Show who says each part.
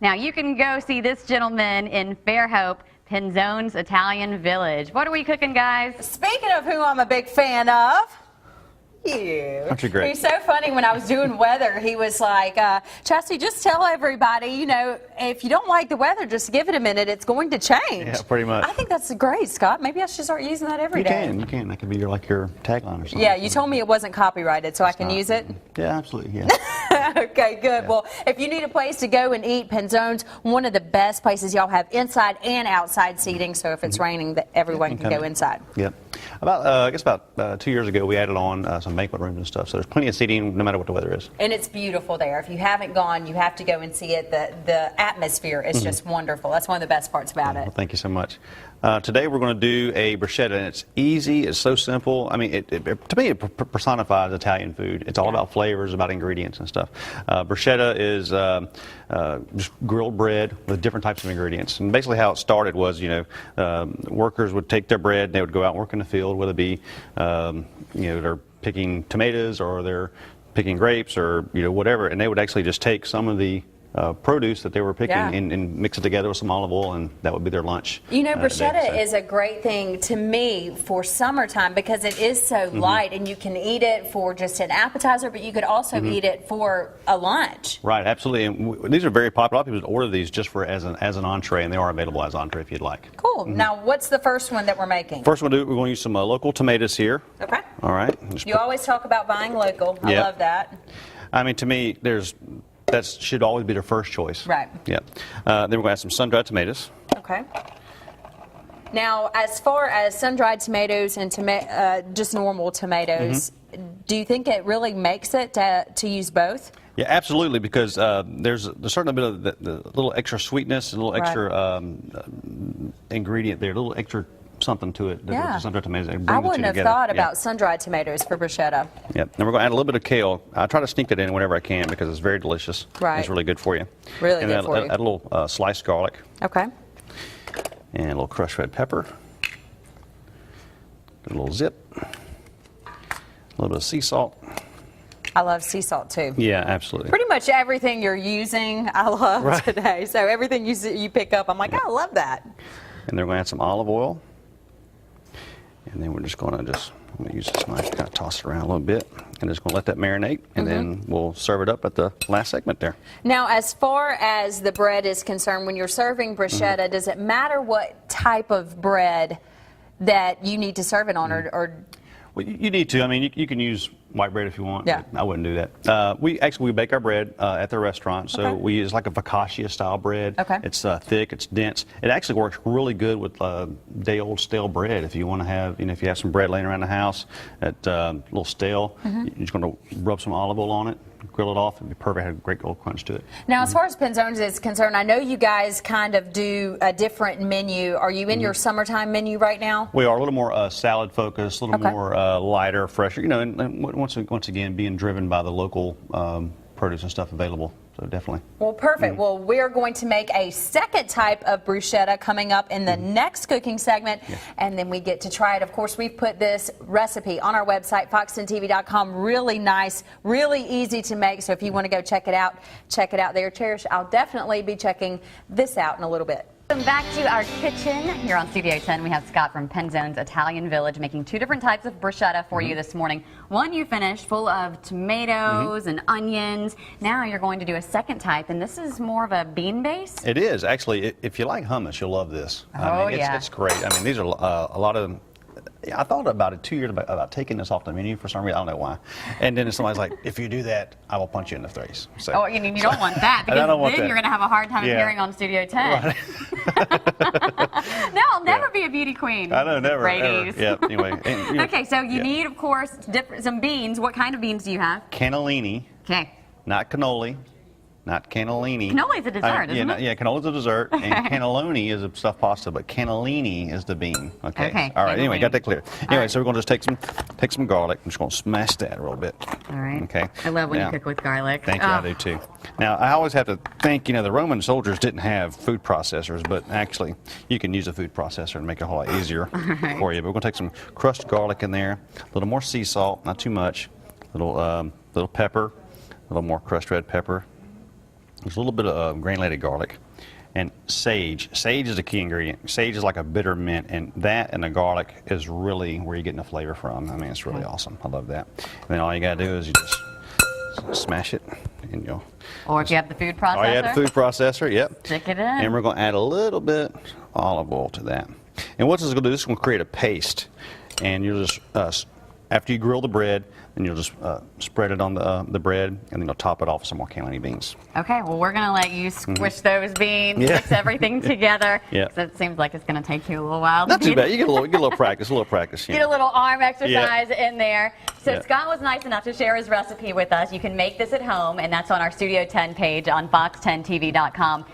Speaker 1: Now you can go see this gentleman in Fairhope, Penzone's Italian Village. What are we cooking, guys?
Speaker 2: Speaking of who I'm a big fan of, you.
Speaker 3: Aren't you great?
Speaker 2: He's so funny. When I was doing weather, he was like, Chastity, just tell everybody, you know, if you don't like the weather, just give it a minute. It's going to change.
Speaker 3: Yeah, pretty much.
Speaker 2: I think that's great, Scott. Maybe I should start using that every day.
Speaker 3: You can. That could be like your tagline or something.
Speaker 2: Yeah, you told me it wasn't copyrighted, so I can use it?
Speaker 3: Yeah, absolutely, yeah.
Speaker 2: Okay, good.
Speaker 3: Yeah.
Speaker 2: Well, if you need a place to go and eat, Penzone's one of the best places. Y'all have inside and outside seating, so if it's raining, everyone can go inside.
Speaker 3: Yep. I guess about 2 years ago, we added on some banquet rooms and stuff, so there's plenty of seating no matter what the weather is.
Speaker 2: And it's beautiful there. If you haven't gone, you have to go and see it. The atmosphere is just wonderful. That's one of the best parts about it.
Speaker 3: Well, thank you so much. Today we're going to do a bruschetta, and it's easy. It's so simple. I mean, to me, it personifies Italian food. It's all about flavors, about ingredients and stuff. Bruschetta is just grilled bread with different types of ingredients. And basically how it started was, workers would take their bread, they would go out and work in the field, whether it be, they're picking tomatoes or they're picking grapes or, whatever, and they would actually just take some of the produce that they were picking and mix it together with some olive oil, and that would be their lunch.
Speaker 2: Bruschetta is a great thing to me for summertime because it is so light, and you can eat it for just an appetizer, but you could also eat it for a lunch.
Speaker 3: Right, absolutely. And these are very popular. A lot of people order these just for as an entree, and they are available as entree if you'd like.
Speaker 2: Cool. Now, what's the first one that we're making?
Speaker 3: First one we're going to use some local tomatoes here.
Speaker 2: Okay.
Speaker 3: All right.
Speaker 2: You always talk about buying local. I love that.
Speaker 3: I mean, to me, that should always be their first choice.
Speaker 2: Right.
Speaker 3: Yeah. Then we're going to add some sun-dried tomatoes.
Speaker 2: Okay. Now, as far as sun-dried tomatoes and just normal tomatoes, do you think it really makes it to use both?
Speaker 3: Yeah, absolutely, because there's a certain bit of the little extra sweetness, a little extra ingredient there, a little extra something to it. Sun-dried tomatoes.
Speaker 2: I wouldn't have thought about sun-dried tomatoes for bruschetta.
Speaker 3: Yep. Then we're going to add a little bit of kale. I try to sneak that in whenever I can because it's very delicious.
Speaker 2: Right.
Speaker 3: It's really good for you.
Speaker 2: Really
Speaker 3: and
Speaker 2: good for you.
Speaker 3: Add a little sliced garlic.
Speaker 2: Okay.
Speaker 3: And a little crushed red pepper. A little zip. A little bit of sea salt.
Speaker 2: I love sea salt too.
Speaker 3: Yeah, absolutely.
Speaker 2: Pretty much everything you're using, I love today. So everything you pick up, I'm like, I love that.
Speaker 3: And then we're going to add some olive oil. And then we're just going to I'm going to use this knife to kind of toss it around a little bit. And just going to let that marinate. And then we'll serve it up at the last segment there.
Speaker 2: Now, as far as the bread is concerned, when you're serving bruschetta, does it matter what type of bread that you need to serve it on? Or
Speaker 3: Well, you need to. I mean, you can use white bread if you want.
Speaker 2: Yeah.
Speaker 3: I wouldn't do that. We bake our bread at the restaurant, so we use like a focaccia style bread.
Speaker 2: Okay.
Speaker 3: It's thick, it's dense. It actually works really good with day-old stale bread. If you want to have, if you have some bread laying around the house that's a little stale, you're just going to rub some olive oil on it, grill it off, it'd be perfect. Have a great old crunch to it.
Speaker 2: Now, as far as Penzone's is concerned, I know you guys kind of do a different menu. Are you in your summertime menu right now?
Speaker 3: We are a little more salad focused, a little more lighter, fresher. And once again, being driven by the local produce and stuff available. So definitely.
Speaker 2: Well, perfect. Well, we're going to make a second type of bruschetta coming up in the next cooking segment, and then we get to try it. Of course, we've put this recipe on our website, fox10tv.com. Really nice, really easy to make. So if you want to go check it out there. Cherish, I'll definitely be checking this out in a little bit.
Speaker 1: Welcome back to our kitchen. Here on Studio 10, we have Scott from Penzone's Italian Village making two different types of bruschetta for you this morning. One you finished full of tomatoes and onions. Now you're going to do a second type, and this is more of a bean base?
Speaker 3: It is. Actually, if you like hummus, you'll love this. It's great. I mean, these are a lot of... I thought about it 2 years about taking this off the menu for some reason. I don't know why. And then somebody's like, if you do that, I will punch you in the face. So,
Speaker 1: you don't want that because then you're going to have a hard time appearing on Studio 10.
Speaker 3: Right.
Speaker 1: No, I'll never be a beauty queen.
Speaker 3: I know, never.
Speaker 1: Ladies.
Speaker 3: Yeah, anyway.
Speaker 1: Okay, so you need, of course, some beans. What kind of beans do you have?
Speaker 3: Cannellini.
Speaker 1: Okay.
Speaker 3: Not cannoli. Not cannellini.
Speaker 1: Cannoli's a dessert, isn't it?
Speaker 3: Yeah, cannoli's a dessert, and cannelloni is a stuffed pasta, but cannellini is the bean. Okay. All right.
Speaker 1: Cannellini.
Speaker 3: Anyway, got that clear. Anyway, so we're going to just take some garlic. I'm just going to smash that a little bit.
Speaker 1: All right.
Speaker 3: Okay.
Speaker 1: I love when you cook with garlic.
Speaker 3: Thank you. I do too. Now, I always have to think. The Roman soldiers didn't have food processors, but actually, you can use a food processor and make it a whole lot easier for you. But we're going to take some crushed garlic in there, a little more sea salt, not too much, little pepper, a little more crushed red pepper. There's a little bit of granulated garlic. And sage. Sage is a key ingredient. Sage is like a bitter mint, and that and the garlic is really where you're getting the flavor from. I mean, it's really awesome. I love that. And then all you gotta do is you just smash it, and you'll.
Speaker 1: Or if you have the food processor.
Speaker 3: Oh, you have the food processor. Yep.
Speaker 1: Stick it in.
Speaker 3: And we're gonna add a little bit olive oil to that. And what this is gonna do, this is gonna create a paste, and you'll just after you grill the bread, then you'll just spread it on the bread, and then you'll top it off with some more cannellini beans.
Speaker 1: Okay, well, we're going to let you squish those beans, mix everything together.
Speaker 3: Yeah.
Speaker 1: It seems like it's going to take you a little while.
Speaker 3: Not too bad. You get a little practice,
Speaker 1: Get a little arm exercise in there. So
Speaker 3: Yeah.
Speaker 1: Scott was nice enough to share his recipe with us. You can make this at home, and that's on our Studio 10 page on fox10tv.com.